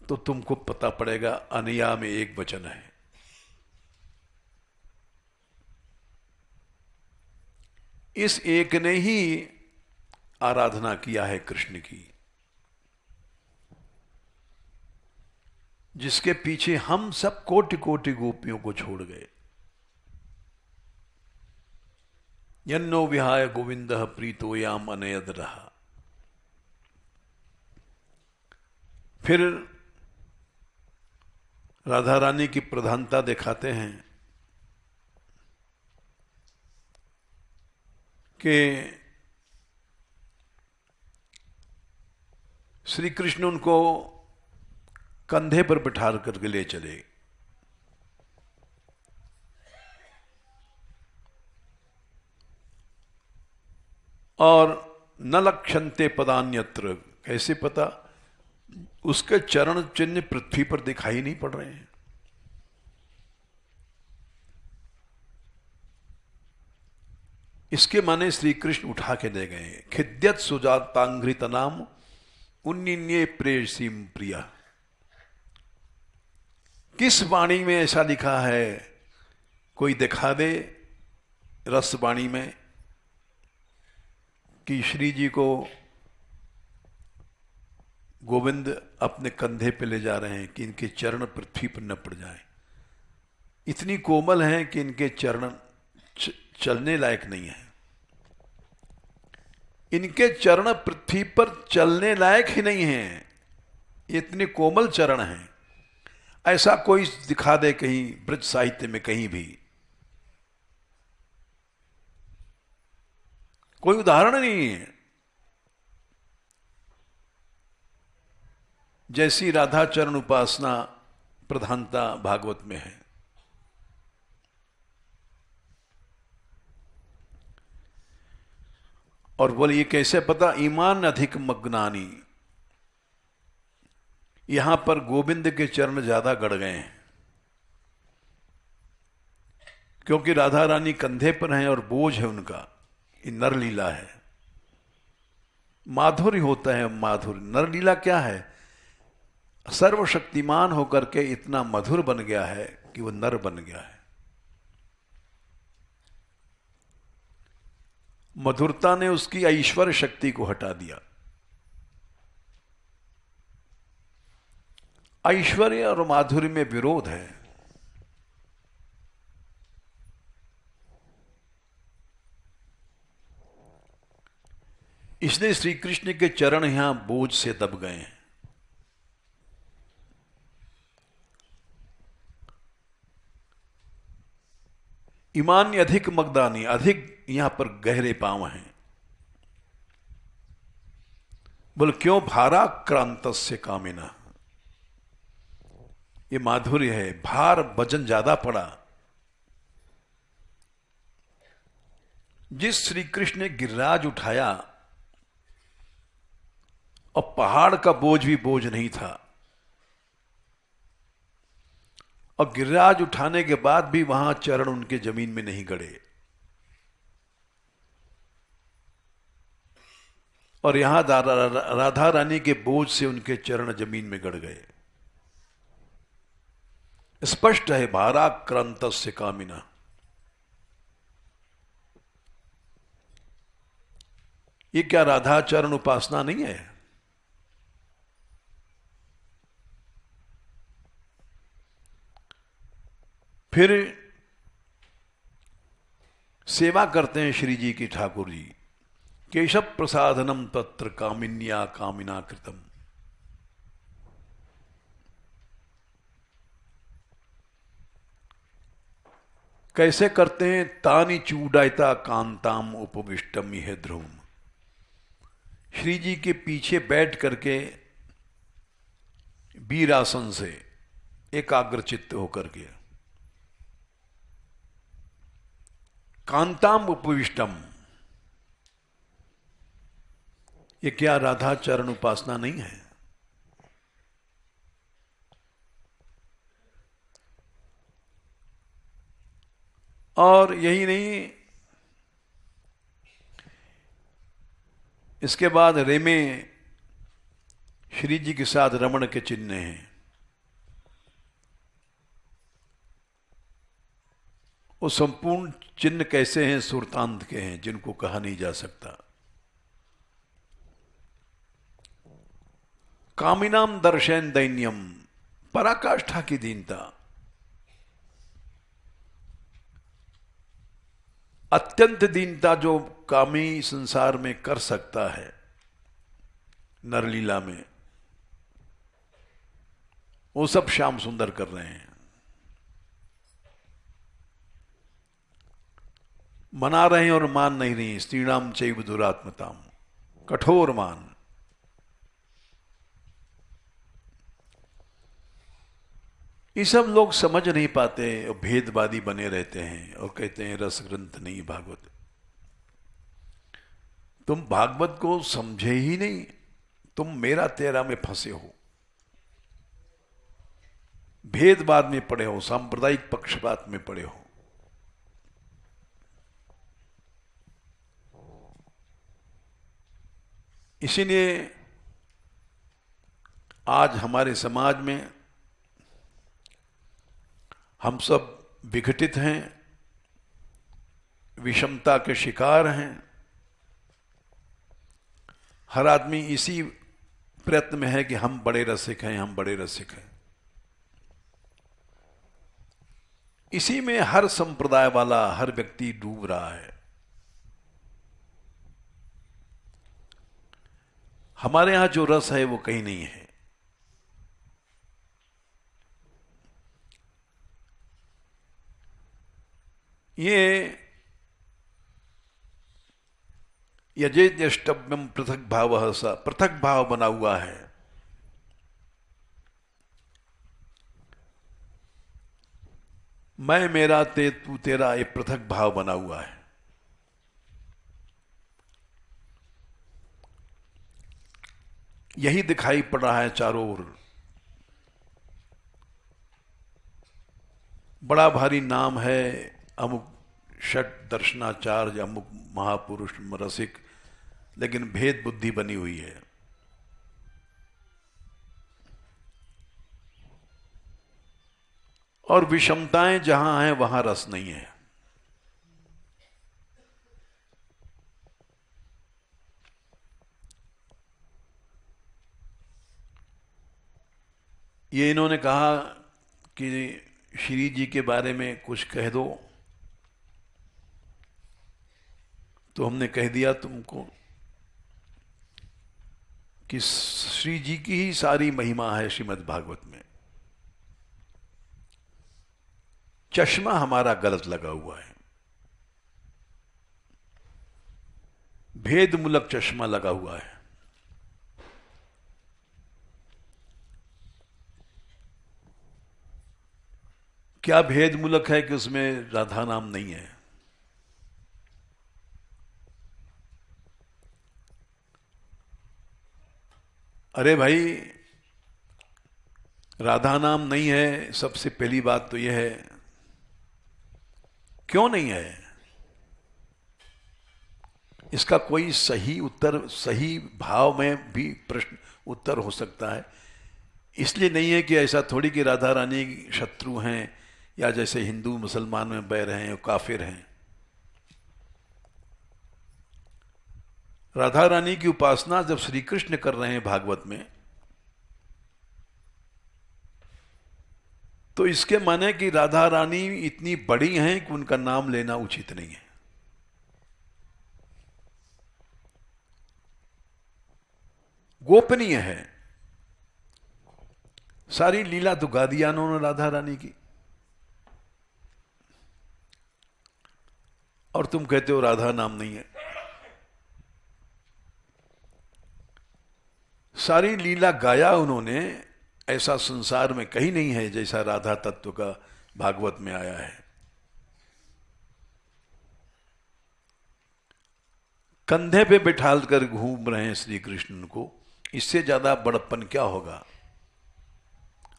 तो तुमको पता पड़ेगा अनया में एक वचन है। इस एक ने ही आराधना किया है कृष्ण की, जिसके पीछे हम सब कोटि कोटि गोपियों को छोड़ गए। यन्नो विहाय गोविंदः प्रीतो याम अनयद रहा। फिर राधा रानी की प्रधानता दिखाते हैं कि श्री कृष्ण उनको कंधे पर बिठा करके ले चले। और न लक्षन्ते पदान्यत्र, कैसे पता? उसके चरण चिन्ह पृथ्वी पर दिखाई नहीं पड़ रहे हैं। इसके माने श्री कृष्ण उठा के ले गए। खिद्यत सुजातांघ्रित नाम उन्निन्ये प्रेयसीम प्रिया। किस वाणी में ऐसा लिखा है? कोई दिखा दे रस वाणी में कि श्री जी को गोविंद अपने कंधे पे ले जा रहे हैं कि इनके चरण पृथ्वी पर न पड़ जाए। इतनी कोमल हैं कि इनके चरण चलने लायक नहीं है। इनके चरण पृथ्वी पर चलने लायक ही नहीं है, इतने कोमल चरण हैं। ऐसा कोई दिखा दे कहीं ब्रज साहित्य में, कहीं भी कोई उदाहरण नहीं है। जैसी राधा चरण उपासना प्रधानता भागवत में है। और बोले ये कैसे पता? ईमान अधिक मग्नानी। यहां पर गोविंद के चरण ज्यादा गड़ गए हैं, क्योंकि राधा रानी कंधे पर हैं और बोझ है उनका। ये नरलीला है, माधुर्य होता है माधुर्य। नरलीला क्या है? सर्वशक्तिमान होकर के इतना मधुर बन गया है कि वो नर बन गया है। मधुरता ने उसकी ऐश्वर्य शक्ति को हटा दिया। ऐश्वर्य और माधुर्य में विरोध है। इसलिए श्री कृष्ण के चरण यहां बोझ से दब गए हैं। ईमान्य अधिक मगदानी, अधिक यहां पर गहरे पांव हैं। बोल क्यों? भाराक्रांत से कामिना। ये माधुर्य है, भार वजन ज्यादा पड़ा। जिस श्री कृष्ण ने गिरिराज उठाया और पहाड़ का बोझ भी बोझ नहीं था, और गिरिराज उठाने के बाद भी वहां चरण उनके जमीन में नहीं गड़े, और यहां राधा रानी के बोझ से उनके चरण जमीन में गड़ गए। स्पष्ट है भाराक्रांतस्य कामिना। ये क्या राधा चरण उपासना नहीं है? फिर सेवा करते हैं श्री जी की ठाकुर जी। केशव प्रसादनम तत्र कामिन्या कामिना कृतम। कैसे करते हैं? तानी चूडायता कांताम उपविष्टम यह ध्रुव। श्री जी के पीछे बैठ करके वीरासन से एकाग्रचित्त होकर के, कांताम उपविष्टम। ये क्या राधा चरण उपासना नहीं है? और यही नहीं, इसके बाद रेमे श्री जी के साथ रमण के चिन्ह हैं। वो संपूर्ण चिन्ह कैसे हैं? सुरतांत के हैं, जिनको कहा नहीं जा सकता। कामिनाम दर्शन दैन्यम, पराकाष्ठा की दीनता, अत्यंत दीनता जो कामी संसार में कर सकता है नरलीला में, वो सब श्याम सुंदर कर रहे हैं। मना रहे हैं और मान नहीं रही। स्त्रीणाम चैव दुरात्मताम, कठोर मान। ये सब लोग समझ नहीं पाते और भेदवादी बने रहते हैं और कहते हैं रस ग्रंथ नहीं भागवत। तुम भागवत को समझे ही नहीं, तुम मेरा तेरा में फंसे हो, भेदवाद में पड़े हो, सांप्रदायिक पक्षपात में पड़े हो। इसीलिए आज हमारे समाज में हम सब विघटित हैं, विषमता के शिकार हैं। हर आदमी इसी प्रयत्न में है कि हम बड़े रसिक हैं, हम बड़े रसिक हैं। इसी में हर संप्रदाय वाला, हर व्यक्ति डूब रहा है। हमारे यहां जो रस है वो कहीं नहीं है। ये यजेद्यष्टव्यम पृथक भाव, सा पृथक भाव बना हुआ है। मैं मेरा ते तू तेरा, ये पृथक भाव बना हुआ है। यही दिखाई पड़ रहा है चारों ओर। बड़ा भारी नाम है अमुक षट दर्शनाचार्य, अमुक महापुरुष रसिक, लेकिन भेद बुद्धि बनी हुई है। और विषमताएं जहां हैं वहां रस नहीं है। ये इन्होंने कहा कि श्री जी के बारे में कुछ कह दो, तो हमने कह दिया तुमको कि श्री जी की ही सारी महिमा है श्रीमद् भागवत में। चश्मा हमारा गलत लगा हुआ है, भेद मूलक चश्मा लगा हुआ है। क्या भेद मूलक है कि उसमें राधा नाम नहीं है? अरे भाई, राधा नाम नहीं है, सबसे पहली बात तो यह है, क्यों नहीं है? इसका कोई सही उत्तर, सही भाव में भी प्रश्न उत्तर हो सकता है। इसलिए नहीं है कि ऐसा थोड़ी कि राधा रानी शत्रु हैं, या जैसे हिंदू मुसलमान में बैर हैं, काफिर हैं। राधा रानी की उपासना जब श्री कृष्ण कर रहे हैं भागवत में, तो इसके माने कि राधा रानी इतनी बड़ी हैं कि उनका नाम लेना उचित नहीं है। गोपनीय है। सारी लीला तो गा दिया उन्होंने राधा रानी की, और तुम कहते हो राधा नाम नहीं है। सारी लीला गाया उन्होंने, ऐसा संसार में कहीं नहीं है जैसा राधा तत्व का भागवत में आया है। कंधे पे बिठाल कर घूम रहे हैं श्री कृष्ण को, इससे ज्यादा बड़प्पन क्या होगा?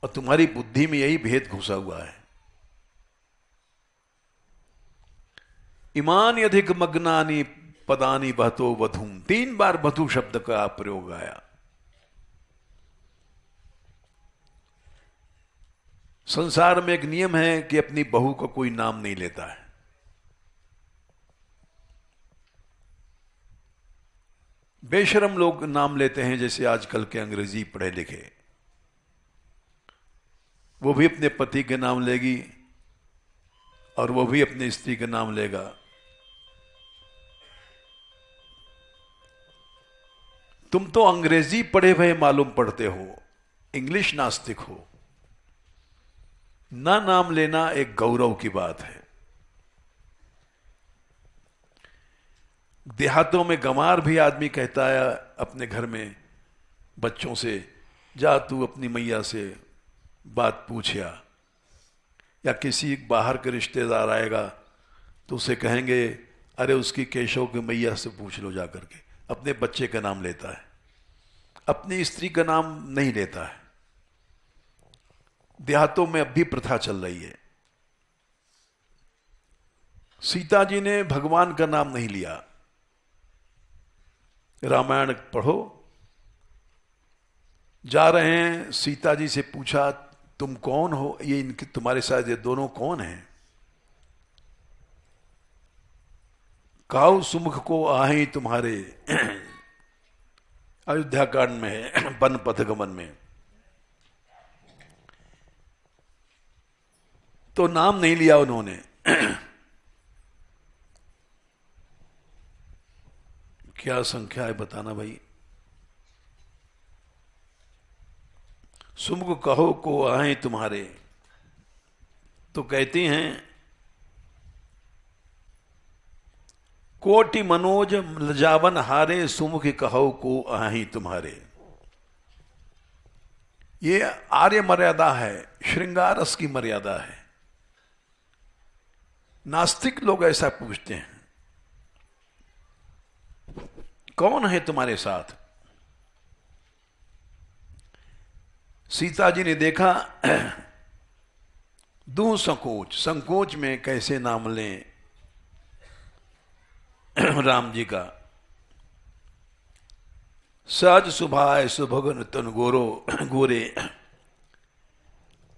और तुम्हारी बुद्धि में यही भेद घुसा हुआ है। इमानी अधिक मग्नानी पदानी बहतो वधूम, 3 बार वधू शब्द का प्रयोग आया। संसार में एक नियम है कि अपनी बहू को कोई नाम नहीं लेता है। बेशरम लोग नाम लेते हैं, जैसे आजकल के अंग्रेजी पढ़े लिखे, वो भी अपने पति के नाम लेगी और वो भी अपनी स्त्री के नाम लेगा। तुम तो अंग्रेजी पढ़े हुए मालूम पड़ते हो, इंग्लिश नास्तिक हो। ना नाम लेना एक गौरव की बात है। देहातों में गंवार भी आदमी कहता है अपने घर में बच्चों से, जा तू अपनी मैया से बात पूछिया। या किसी बाहर के रिश्तेदार आएगा तो उसे कहेंगे, अरे उसकी केशव की मैया से पूछ लो जा करके। अपने बच्चे का नाम लेता है, अपनी स्त्री का नाम नहीं लेता है। देहातों में अब भी प्रथा चल रही है। सीता जी ने भगवान का नाम नहीं लिया। रामायण पढ़ो, जा रहे हैं, सीता जी से पूछा तुम कौन हो, ये इनके तुम्हारे साथ ये दोनों कौन हैं? काऊ सुमुख को आहे तुम्हारे, अयोध्या कांड में है, वन पथगमन में। तो नाम नहीं लिया उन्होंने। क्या संख्या है बताना भाई। सुमुख कहो को आए तुम्हारे, तो कहती हैं कोटि मनोज लजावन हारे, सुमुख कहो को आही तुम्हारे। ये आर्य मर्यादा है, श्रृंगार रस की मर्यादा है। नास्तिक लोग ऐसा पूछते हैं, कौन है तुम्हारे साथ? सीता जी ने देखा, दू संकोच, संकोच में कैसे नाम लें राम जी का। सहज सुभाय सुभगन तन गोरो गोरे,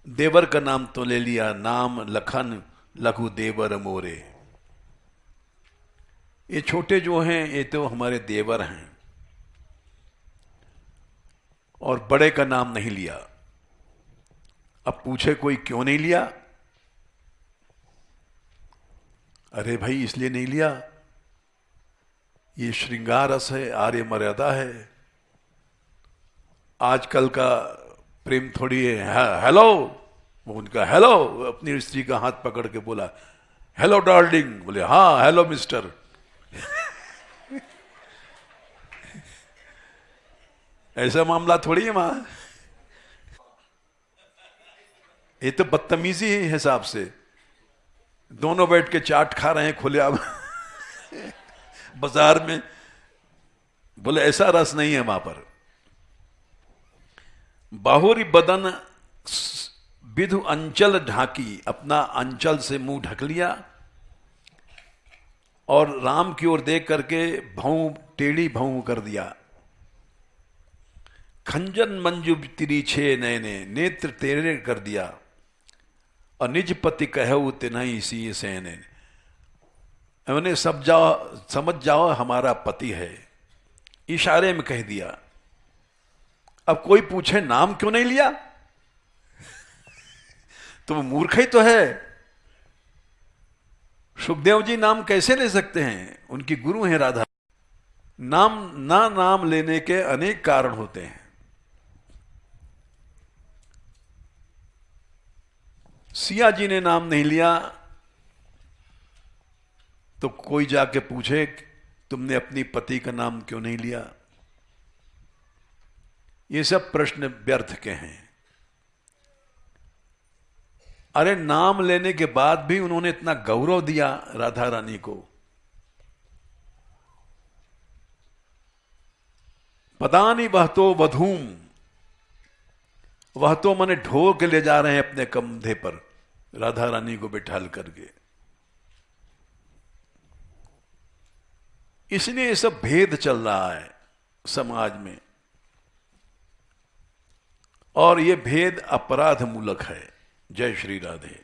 देवर का नाम तो ले लिया, नाम लखन लघु देवर मोरे। ये छोटे जो हैं ये तो हमारे देवर हैं, और बड़े का नाम नहीं लिया। अब पूछे कोई क्यों नहीं लिया? अरे भाई इसलिए नहीं लिया, ये श्रृंगार रस है, आर्य मर्यादा है। आजकल का प्रेम थोड़ी है हेलो, वो उनका हेलो, अपनी स्त्री का हाथ पकड़ के बोला हेलो डार्लिंग, बोले हाँ हेलो मिस्टर। ऐसा मामला थोड़ी है वहां। ये तो बदतमीजी है हिसाब से। दोनों बैठ के चाट खा रहे हैं खुलेआम बाजार में, बोले ऐसा रस नहीं है वहां पर। बाहुरी बदन विधु अंचल ढाकी, अपना अंचल से मुंह ढक लिया और राम की ओर देख करके भौं टेढ़ी भौं कर दिया। खंजन मंजू तिरीछे नैने, नेत्र तेरे कर दिया। और निज पति कहु तिन्हि सी सैने, उन्हें सब समझ जाओ हमारा पति है, इशारे में कह दिया। अब कोई पूछे नाम क्यों नहीं लिया, तो वो मूर्ख ही तो है। सुखदेव जी नाम कैसे ले सकते हैं, उनकी गुरु हैं राधा। नाम लेने के अनेक कारण होते हैं। सिया जी ने नाम नहीं लिया तो कोई जाके पूछे तुमने अपनी पति का नाम क्यों नहीं लिया। ये सब प्रश्न व्यर्थ के हैं। अरे नाम लेने के बाद भी उन्होंने इतना गौरव दिया राधा रानी को। पदानी वह तो वधूम, वह तो मने ढो के ले जा रहे हैं अपने कंधे पर राधा रानी को बिठाल करके। इसलिए ये सब भेद चल रहा है समाज में, और ये भेद अपराध मूलक है। जय श्री राधे।